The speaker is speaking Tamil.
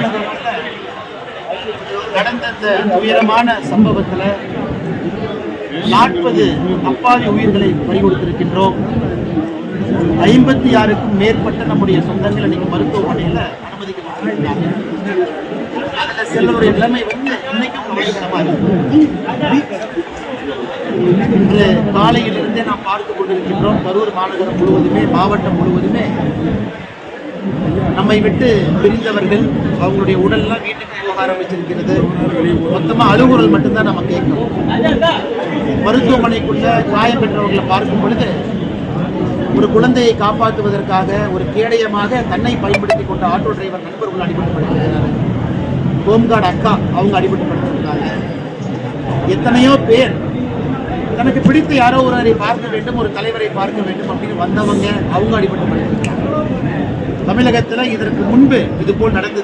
மாநகரத்தில் நடந்த இந்த துயரமான சம்பவத்தில் 40 அப்பாவி உயிர்களை பறிகொடுத்திருக்கின்றோம். 56க்கும் மேற்பட்ட நம்முடைய சொந்தங்கள் இன்னைக்கு மருத்துவமனையில் அனுமதிக்கப்பட்டிருக்கிறாங்க. அதில் சிலருடைய நிலைமை இன்னைக்கும் கவலைக்கிடமா இருக்கு. இன்று காலையிலிருந்தே நாம் பார்த்து கொண்டிருக்கின்றோம். கரூர் மாநகரம் முழுவதுமே, மாவட்டம் முழுவதுமே நம்மை விட்டு பிரிந்தவர்கள் அவங்களுடைய உடல்லாம் வீட்டுக்கு போக ஆரம்பிச்சிருக்கிறது. மொத்தமாக அலுவலர்கள் மட்டும்தான் நம்ம கேட்கிறோம். மருத்துவமனைக்குள்ள காயம் பெற்றவர்களை பார்க்கும் பொழுது ஒரு குழந்தையை காப்பாற்றுவதற்காக ஒரு கேடயமாக தன்னை பயன்படுத்தி கொண்ட ஆட்டோ டிரைவர் நண்பர்கள் அடிபட்டுப்படுத்திருக்கிறார். ஹோம்கார்டு அக்கா அவங்க அடிபட்டுப்படுத்திருக்காங்க. எத்தனையோ பேர் தனக்கு பிடித்த யாரோ ஒருவரை பார்க்க வேண்டும், ஒரு தலைவரை பார்க்க வேண்டும் அப்படின்னு வந்தவங்க அவங்க அடிபட்டுப்படுத்திருக்காங்க. தமிழகத்தில் இதற்கு முன்பு இது போல் நடந்தது